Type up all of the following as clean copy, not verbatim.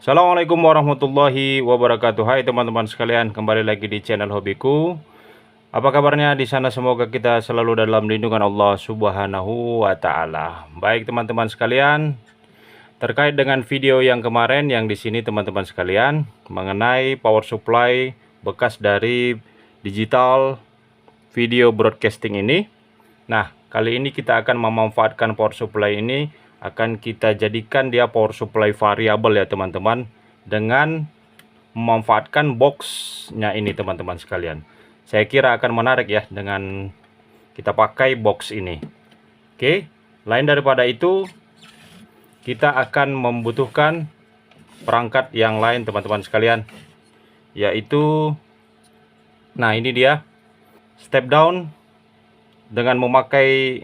Assalamualaikum warahmatullahi wabarakatuh. Hai teman-teman sekalian, kembali lagi di channel hobiku. Apa kabarnya di sana? Semoga kita selalu dalam lindungan Allah Subhanahu wa taala. Baik teman-teman sekalian, terkait dengan video yang kemarin yang di sini teman-teman sekalian mengenai power supply bekas dari digital video broadcasting ini. Nah, kali ini kita akan memanfaatkan power supply ini, akan kita jadikan dia power supply variabel ya teman-teman, dengan memanfaatkan boxnya ini teman-teman sekalian. Saya kira akan menarik ya dengan kita pakai box ini. Oke, lain daripada itu, kita akan membutuhkan perangkat yang lain teman-teman sekalian, yaitu, nah ini dia, step down dengan memakai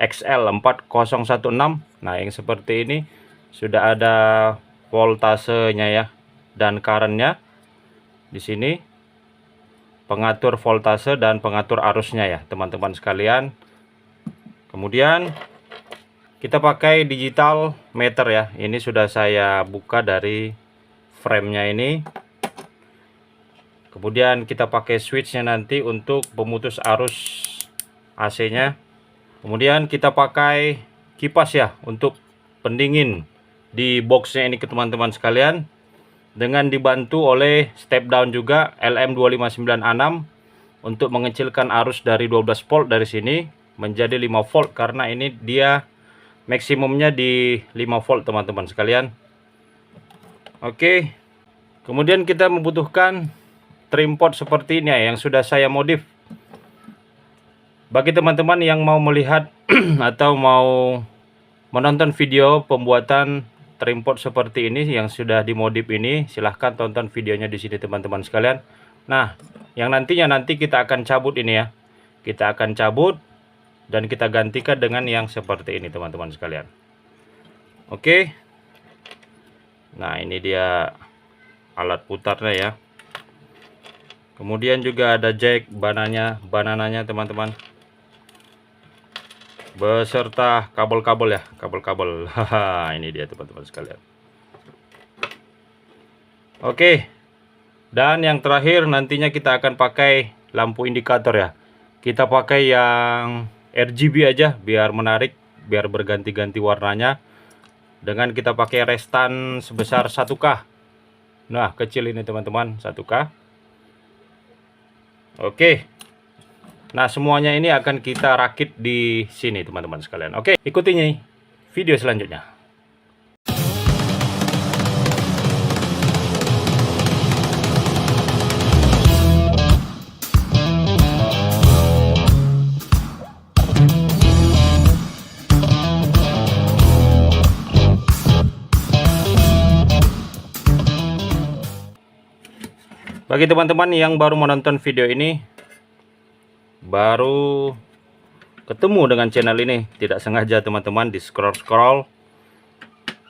XL 4016. Nah, yang seperti ini sudah ada voltasenya ya dan currentnya di sini, pengatur voltase dan pengatur arusnya ya teman-teman sekalian. Kemudian kita pakai digital meter ya. Ini sudah saya buka dari framenya ini. Kemudian kita pakai switchnya nanti untuk pemutus arus AC-nya. Kemudian kita pakai kipas ya untuk pendingin di boxnya ini ke teman-teman sekalian, dengan dibantu oleh step down juga LM2596 untuk mengecilkan arus dari 12 volt dari sini menjadi 5 volt, karena ini dia maksimumnya di 5 volt teman-teman sekalian. Oke, kemudian kita membutuhkan trim pot seperti ini ya, yang sudah saya modif. Bagi teman-teman yang mau melihat atau mau menonton video pembuatan trim pot seperti ini yang sudah dimodif ini, silahkan tonton videonya di sini teman-teman sekalian. Nah, yang nanti kita akan cabut ini ya. Kita akan cabut dan kita gantikan dengan yang seperti ini teman-teman sekalian. Oke. Nah, ini dia alat putarnya ya. Kemudian juga ada jack banananya teman-teman, beserta kabel-kabel ya, kabel-kabel. Haha, ini dia teman-teman sekalian. Oke, dan yang terakhir nantinya kita akan pakai lampu indikator ya. Kita pakai yang RGB aja biar menarik, biar berganti-ganti warnanya, dengan kita pakai restan sebesar 1K. Nah, kecil ini teman-teman, 1K. Oke. Nah, semuanya ini akan kita rakit di sini teman-teman sekalian. Oke, ikuti nih video selanjutnya. Bagi teman-teman yang baru menonton video ini, baru ketemu dengan channel ini, tidak sengaja teman-teman di scroll,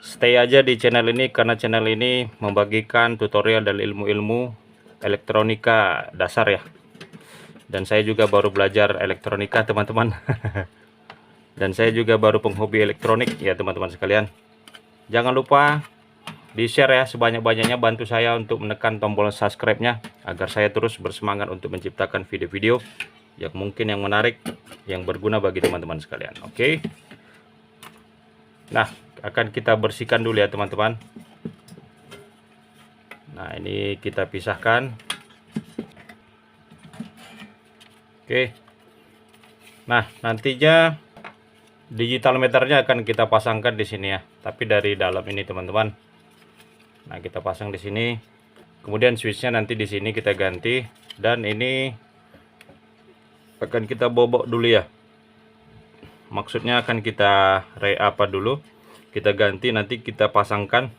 stay aja di channel ini, karena channel ini membagikan tutorial dan ilmu-ilmu elektronika dasar ya. Dan saya juga baru belajar elektronika teman-teman. Dan saya juga baru penghobi elektronik ya teman-teman sekalian. Jangan lupa di share ya sebanyak-banyaknya, bantu saya untuk menekan tombol subscribe-nya agar saya terus bersemangat untuk menciptakan video-video yang mungkin yang menarik, yang berguna bagi teman-teman sekalian. Oke. Nah, akan kita bersihkan dulu ya teman-teman. Nah, ini kita pisahkan. Oke. Nah, nantinya digital meternya akan kita pasangkan di sini ya, tapi dari dalam ini teman-teman. Nah, kita pasang di sini. Kemudian switchnya nanti di sini kita ganti, dan ini akan kita bobok dulu ya. Maksudnya akan kita dulu, kita ganti, nanti kita pasangkan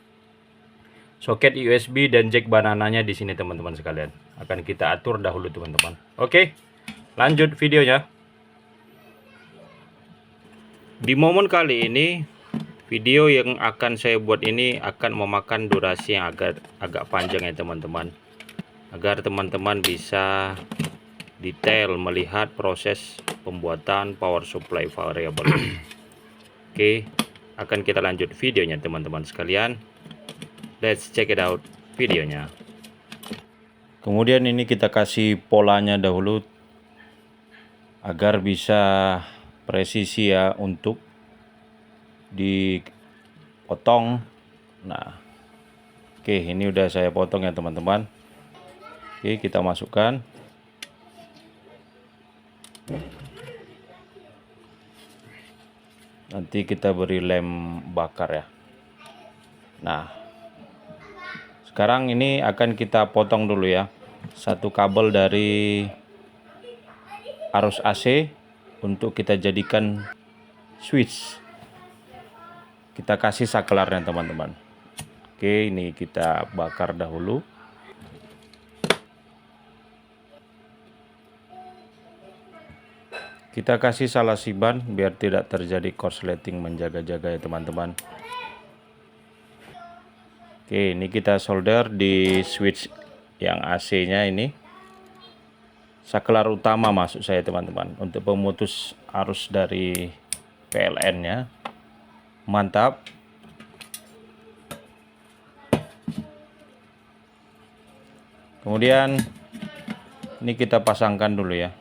soket USB dan jack banananya di sini teman-teman sekalian. Akan kita atur dahulu teman-teman. Oke, lanjut videonya. Di momen kali ini, video yang akan saya buat ini akan memakan durasi yang agak panjang ya teman-teman, agar teman-teman bisa detail melihat proses pembuatan power supply variable. Oke, akan kita lanjut videonya teman-teman sekalian. Let's check it out videonya. Kemudian ini kita kasih polanya dahulu agar bisa presisi ya untuk dipotong. Nah, oke, ini udah saya potong ya teman-teman. Oke, kita masukkan. Nanti kita beri lem bakar ya. Nah, sekarang ini akan kita potong dulu ya. Satu kabel dari arus AC untuk kita jadikan switch. Kita kasih saklarnya teman-teman. Oke, ini kita bakar dahulu. Kita kasih salasi ban biar tidak terjadi korsleting, menjaga-jaga ya teman-teman. Oke, ini kita solder di switch yang AC-nya ini. Saklar utama masuk saya teman-teman untuk pemutus arus dari PLN-nya. Mantap. Kemudian ini kita pasangkan dulu ya.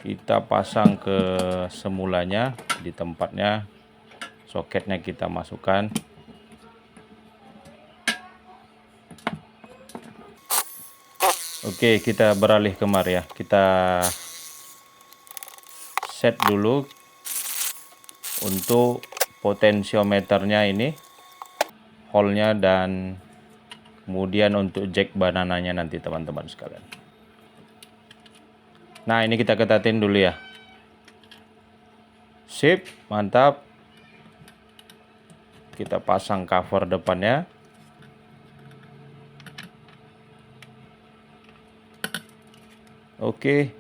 Kita pasang ke semulanya di tempatnya. Soketnya kita masukkan. Oke, kita beralih kemari ya. Kita set dulu untuk potensiometernya ini, hole-nya, dan kemudian untuk jack banananya nanti teman-teman sekalian. Nah, ini kita ketatin dulu ya. Sip, mantap. Kita pasang cover depannya. Oke.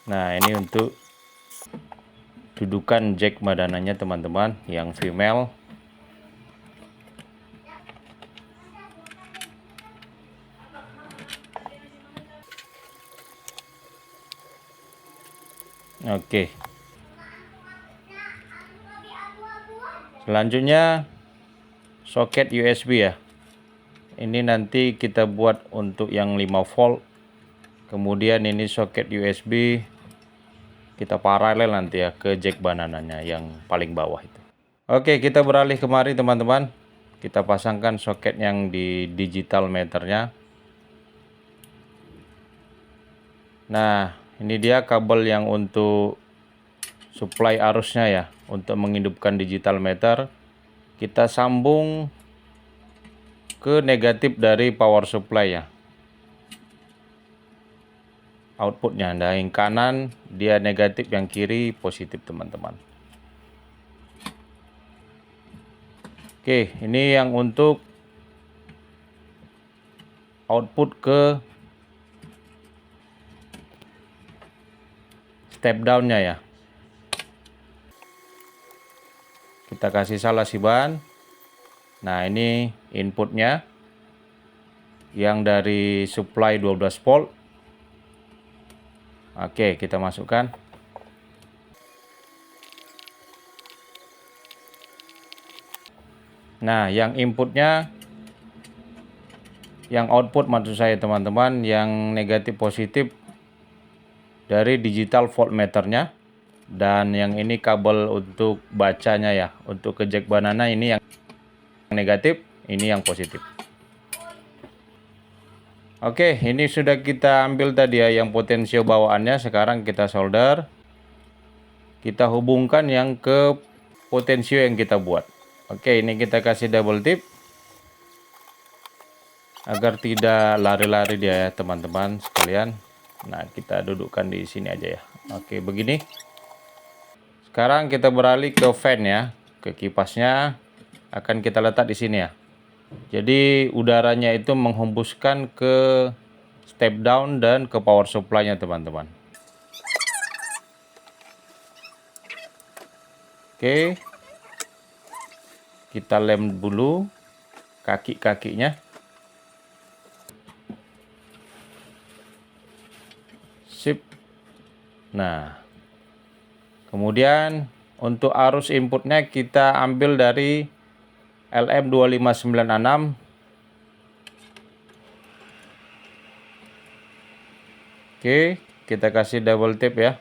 Nah, ini untuk dudukan jack badananya teman-teman yang female. Oke. Selanjutnya soket USB ya. Ini nanti kita buat untuk yang 5 volt. Kemudian ini soket USB kita paralel nanti ya ke jack banananya yang paling bawah itu. Oke, kita beralih kemari teman-teman. Kita pasangkan soket yang di digital meternya. Nah, ini dia kabel yang untuk supply arusnya ya, untuk menghidupkan digital meter. Kita sambung ke negatif dari power supply ya. Outputnya, nah yang kanan dia negatif, yang kiri positif teman-teman. Oke, ini yang untuk output ke step down-nya ya. Kita kasih salasi ban. Nah, ini inputnya yang dari supply 12 volt. Oke, kita masukkan. Nah, yang inputnya, yang output maksud saya teman-teman, yang negatif positif dari digital voltmeternya. Dan yang ini kabel untuk bacanya ya, untuk ke jack banana ini yang negatif, ini yang positif. Oke, ini sudah kita ambil tadi ya yang potensio bawaannya. Sekarang kita solder. Kita hubungkan yang ke potensio yang kita buat. Oke, ini kita kasih double tip agar tidak lari-lari dia ya teman-teman sekalian. Nah, kita dudukkan di sini aja ya. Oke, begini. Sekarang kita beralih ke fan ya, ke kipasnya akan kita letak di sini ya. Jadi udaranya itu menghembuskan ke step down dan ke power supply-nya teman-teman. Oke. Kita lem dulu kaki-kakinya. Sip. Nah, kemudian untuk arus inputnya kita ambil dari LM2596. Oke, kita kasih double tap ya.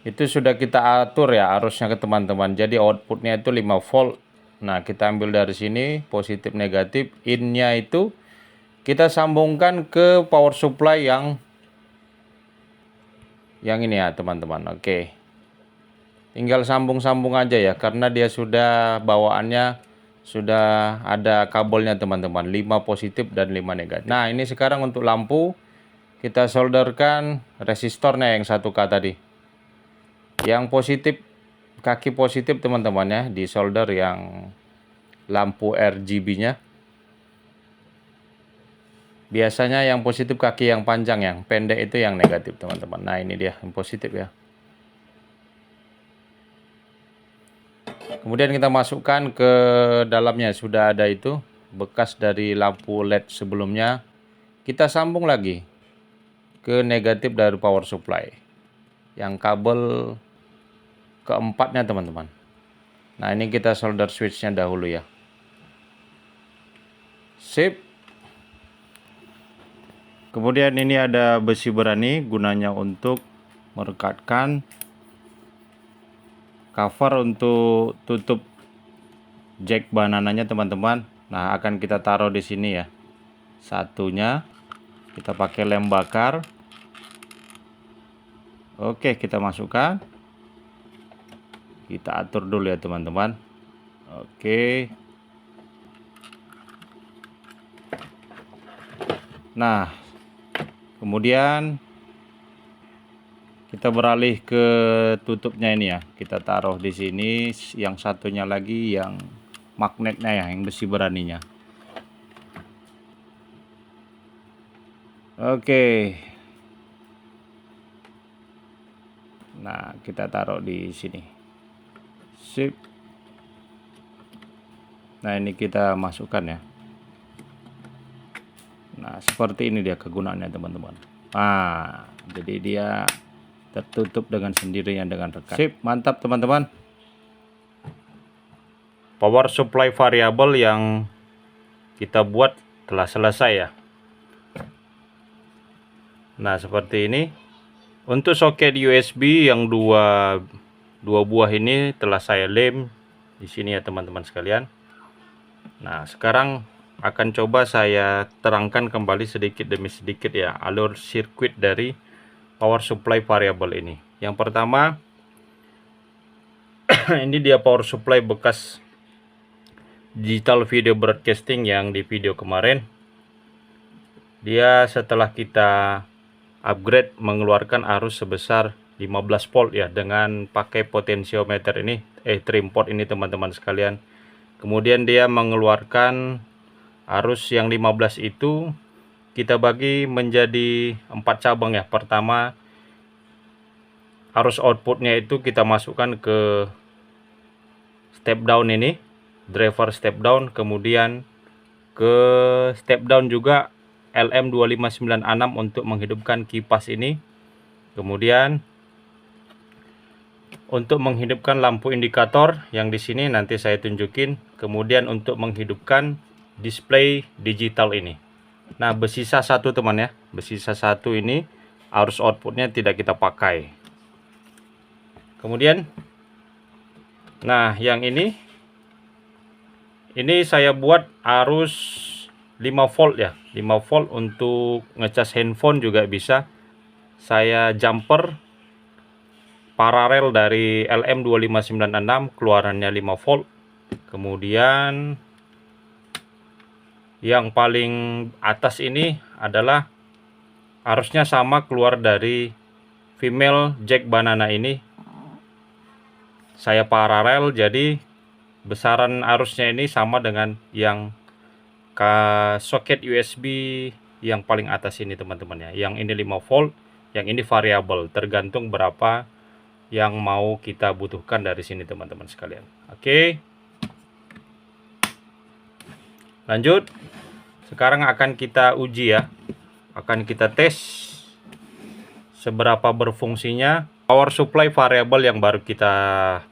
Itu sudah kita atur ya arusnya ke teman-teman. Jadi outputnya itu 5 volt. Nah, kita ambil dari sini positif negatif. In-nya itu kita sambungkan ke power supply yang ini ya teman-teman. Oke. Tinggal sambung-sambung aja ya, karena dia sudah bawaannya sudah ada kabelnya teman-teman, 5 positif dan 5 negatif. Nah, ini sekarang untuk lampu kita solderkan resistornya yang 1K tadi. Yang positif, kaki positif teman-teman ya, di solder yang lampu RGB-nya. Biasanya yang positif kaki yang panjang, yang pendek itu yang negatif teman-teman. Nah, ini dia yang positif ya. Kemudian kita masukkan ke dalamnya, sudah ada itu bekas dari lampu LED sebelumnya. Kita sambung lagi ke negatif dari power supply yang kabel keempatnya teman-teman. Nah, ini kita solder switchnya dahulu ya. Sip. Kemudian ini ada besi berani, gunanya untuk merekatkan cover untuk tutup jack banananya teman-teman. Nah, akan kita taruh di sini ya. Satunya kita pakai lem bakar. Oke, kita masukkan. Kita atur dulu ya teman-teman. Oke. Nah, kemudian kita beralih ke tutupnya ini ya. Kita taruh di sini, yang satunya lagi yang magnetnya ya, yang besi beraninya. Oke. Nah, kita taruh di sini. Sip. Nah, ini kita masukkan ya. Nah, seperti ini dia kegunaannya teman-teman. Nah, jadi dia tertutup dengan sendirinya dengan rekat. Sip, mantap teman-teman. Power supply variabel yang kita buat telah selesai ya. Nah, seperti ini. Untuk soket USB yang dua buah ini telah saya lem di sini ya teman-teman sekalian. Nah, sekarang akan coba saya terangkan kembali sedikit demi sedikit ya alur sirkuit dari power supply variabel ini. Yang pertama, ini dia power supply bekas digital video broadcasting yang di video kemarin. Dia setelah kita upgrade mengeluarkan arus sebesar 15 volt ya, dengan pakai potensiometer ini, trim port ini teman-teman sekalian. Kemudian dia mengeluarkan arus yang 15 itu kita bagi menjadi 4 cabang ya. Pertama, arus outputnya itu kita masukkan ke step down ini, driver step down. Kemudian ke step down juga LM2596 untuk menghidupkan kipas ini. Kemudian untuk menghidupkan lampu indikator yang di sini nanti saya tunjukin. Kemudian untuk menghidupkan display digital ini. Nah, bersisa satu teman ya. Bersisa satu ini arus outputnya tidak kita pakai. Kemudian nah, yang ini saya buat arus 5 volt ya, 5 volt untuk ngecas handphone juga bisa. Saya jumper paralel dari LM2596, keluarannya 5 volt. Kemudian yang paling atas ini adalah arusnya sama keluar dari female jack banana ini. Saya paralel, jadi besaran arusnya ini sama dengan yang soket USB yang paling atas ini teman-teman ya. Yang ini 5 volt, yang ini variabel, tergantung berapa yang mau kita butuhkan dari sini teman-teman sekalian. Oke, lanjut. Sekarang akan kita uji ya akan kita tes seberapa berfungsinya power supply variabel yang baru kita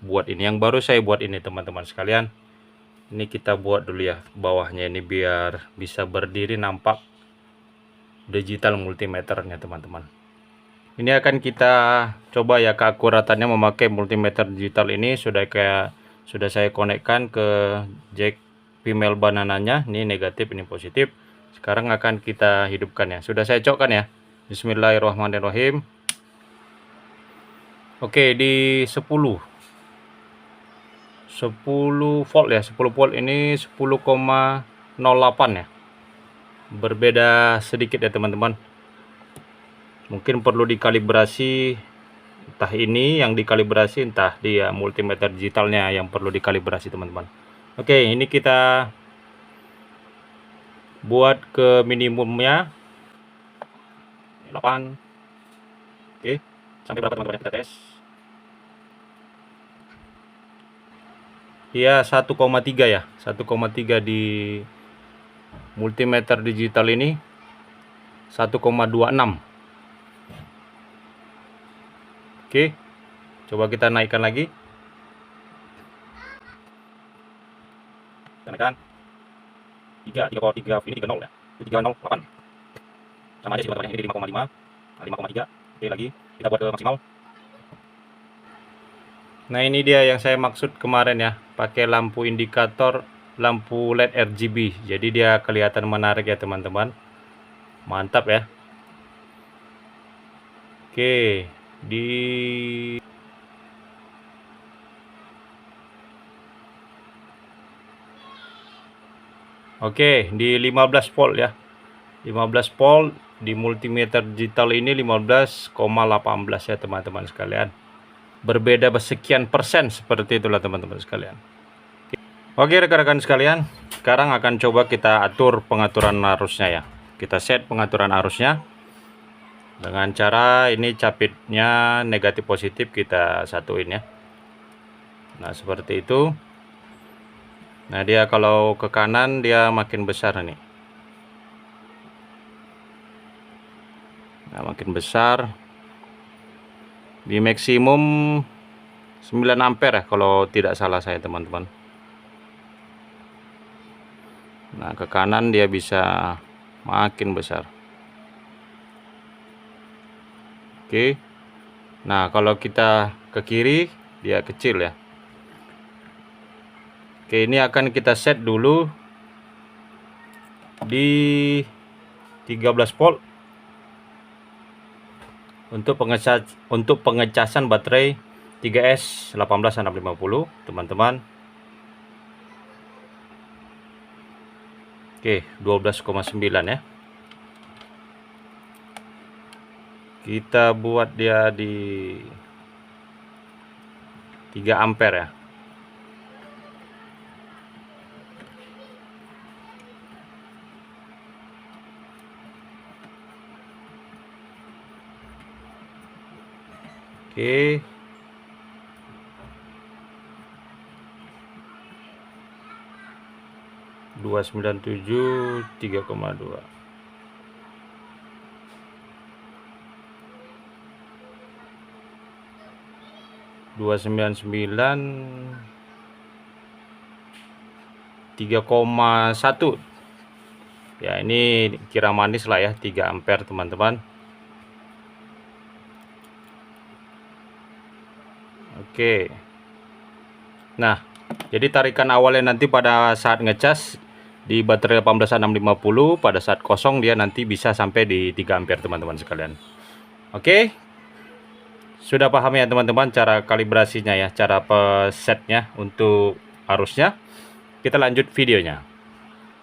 buat ini, yang baru saya buat ini teman-teman sekalian. Ini kita buat dulu ya bawahnya ini biar bisa berdiri nampak digital multimeternya teman-teman. Ini akan kita coba ya keakuratannya memakai multimeter digital ini. Sudah saya konekkan ke jack female banananya, ini negatif ini positif. Sekarang akan kita hidupkan ya, sudah saya cokkan ya. Bismillahirrahmanirrahim. Oke, di 10 volt ya, 10 volt ini 10,08 ya. Berbeda sedikit ya teman-teman. Mungkin perlu dikalibrasi, entah ini yang dikalibrasi, entah dia multimeter digitalnya yang perlu dikalibrasi teman-teman. Oke, ini kita buat ke minimumnya 8. Oke, sampai berapa teman-teman kita tes? Ya 1,3 ya, 1,3 di multimeter digital ini 1,26. Oke, coba kita naikkan lagi. Kita naikkan 3,3 ini 30 ya, 308 sama aja sih teman-teman, ini 5,5, 5,3. Oke, lagi kita buat ke maksimal. Nah, ini dia yang saya maksud kemarin ya, pakai lampu indikator, lampu LED RGB, jadi dia kelihatan menarik ya teman-teman. Mantap ya. Oke, di di 15 volt ya, 15 volt di multimeter digital ini 15,18 ya teman-teman sekalian. Berbeda sekian persen, seperti itulah teman-teman sekalian. Oke rekan-rekan sekalian, sekarang akan coba kita atur pengaturan arusnya ya. Kita set pengaturan arusnya dengan cara ini capitnya negatif positif kita satuin ya. Nah seperti itu. Nah dia kalau ke kanan dia makin besar nih. Nah makin besar. Di maksimum 9 ampere ya kalau tidak salah saya teman-teman. Nah ke kanan dia bisa makin besar. Oke. Nah kalau kita ke kiri dia kecil ya. Oke, ini akan kita set dulu di 13 volt untuk pengecasan baterai 3S 18650 teman-teman. Oke, 12,9 ya. Kita buat dia di 3 ampere ya. Oke. Dua 297 3,2. Dua 299 3,1 ya, ini kira manis lah ya, 3 ampere teman-teman. Oke. Nah, jadi tarikan awalnya nanti pada saat ngecas di baterai 18650 pada saat kosong dia nanti bisa sampai di 3 ampere teman-teman sekalian. Oke. Sudah paham ya teman-teman cara kalibrasinya ya, cara pesetnya untuk arusnya. Kita lanjut videonya.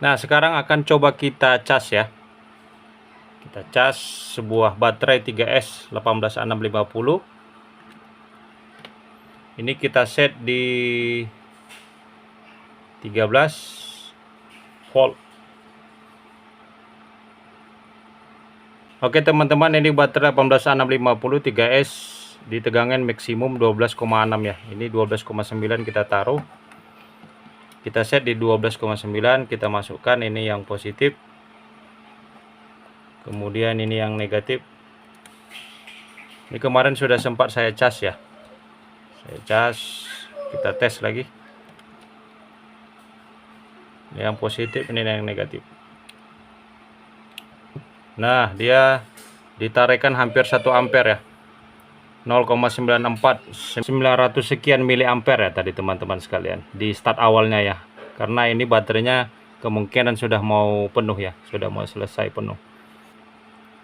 Nah, sekarang akan coba kita cas ya. Kita cas sebuah baterai 3S 18650. Ini kita set di 13 volt. Oke teman-teman, ini baterai 18650 3S di tegangan maksimum 12,6 ya. Ini 12,9 kita taruh. Kita set di 12,9, kita masukkan ini yang positif. Kemudian ini yang negatif. Ini kemarin sudah sempat saya cas ya. Saya cas, kita tes lagi. Ini yang positif, ini yang negatif. Nah, dia ditarikan hampir 1 ampere ya. 0,94 900 sekian miliampere ya tadi teman-teman sekalian di start awalnya ya, karena ini baterainya kemungkinan sudah mau penuh ya, sudah mau selesai penuh.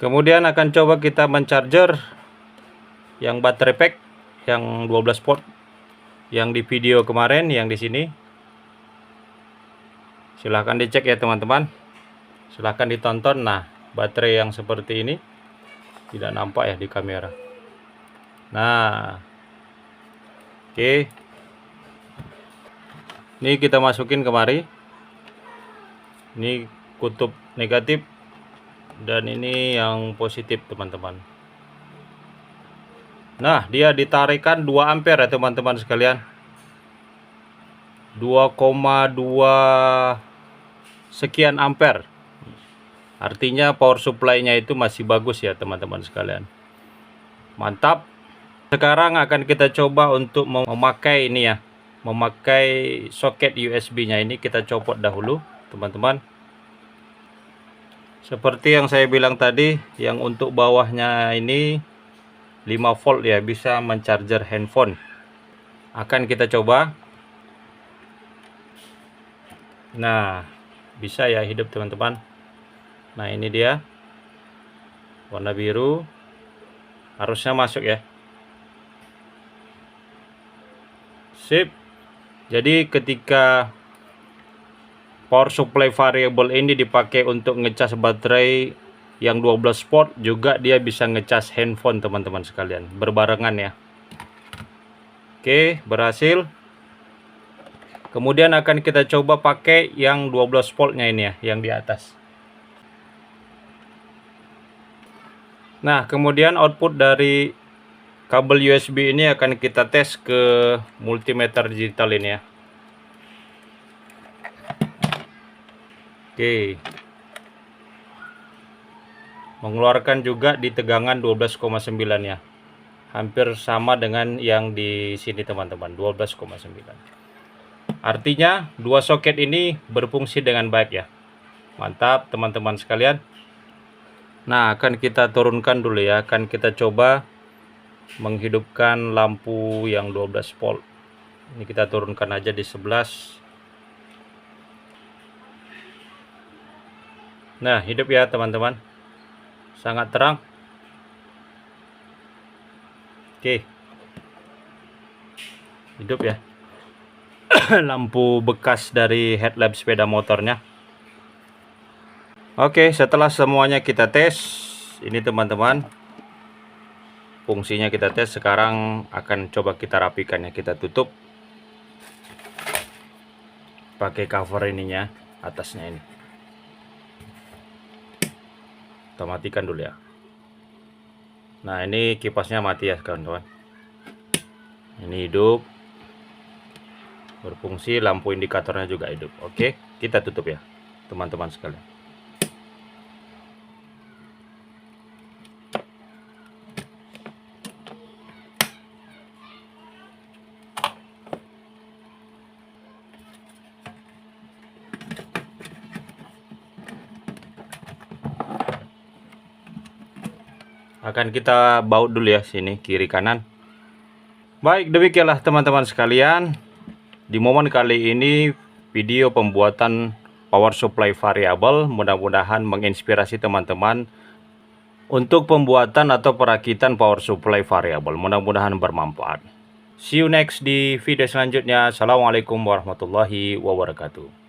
Kemudian akan coba kita mencharger yang baterai pack yang 12 volt yang di video kemarin, yang di sini. Silahkan dicek ya teman-teman, silahkan ditonton. Nah, baterai yang seperti ini tidak nampak ya di kamera. Nah, oke, ini kita masukin kemari. Ini kutub negatif dan ini yang positif teman-teman. Nah, dia ditarikan 2 ampere ya teman-teman sekalian. 2,2 sekian ampere. Artinya power supply-nya itu masih bagus ya teman-teman sekalian. Mantap. Sekarang akan kita coba untuk memakai ini ya, memakai soket USB-nya ini. Kita copot dahulu teman-teman. Seperti yang saya bilang tadi, yang untuk bawahnya ini 5 volt ya, bisa mencharger handphone. Akan kita coba. Nah, bisa ya hidup teman-teman. Nah, ini dia warna biru, harusnya masuk ya. Sip. Jadi ketika power supply variable ini dipakai untuk ngecas baterai yang 12 volt, juga dia bisa ngecas handphone teman-teman sekalian, berbarengan ya. Oke, berhasil. Kemudian akan kita coba pakai yang 12 voltnya ini ya, yang di atas. Nah, kemudian output dari kabel USB ini akan kita tes ke multimeter digital ini ya. Oke. Mengeluarkan juga di tegangan 12,9 ya. Hampir sama dengan yang di sini teman-teman, 12,9. Artinya dua soket ini berfungsi dengan baik ya. Mantap teman-teman sekalian. Nah, akan kita turunkan dulu ya. Akan kita coba menghidupkan lampu yang 12 volt. Ini kita turunkan aja di 11. Nah, hidup ya teman-teman. Sangat terang. Oke. Hidup ya. Lampu bekas dari headlamp sepeda motornya. Oke, setelah semuanya kita tes, ini teman-teman, fungsinya kita tes. Sekarang akan coba kita rapikan ya. Kita tutup pakai cover ininya, atasnya ini. Kita matikan dulu ya. Nah, ini kipasnya mati ya kawan-kawan. Ini hidup, berfungsi, lampu indikatornya juga hidup. Oke, kita tutup ya teman-teman sekalian. Akan kita baut dulu ya, sini kiri kanan. Baik, demikianlah teman-teman sekalian. Di momen kali ini video pembuatan power supply variable mudah-mudahan menginspirasi teman-teman untuk pembuatan atau perakitan power supply variable. Mudah-mudahan bermanfaat. See you next di video selanjutnya. Assalamualaikum warahmatullahi wabarakatuh.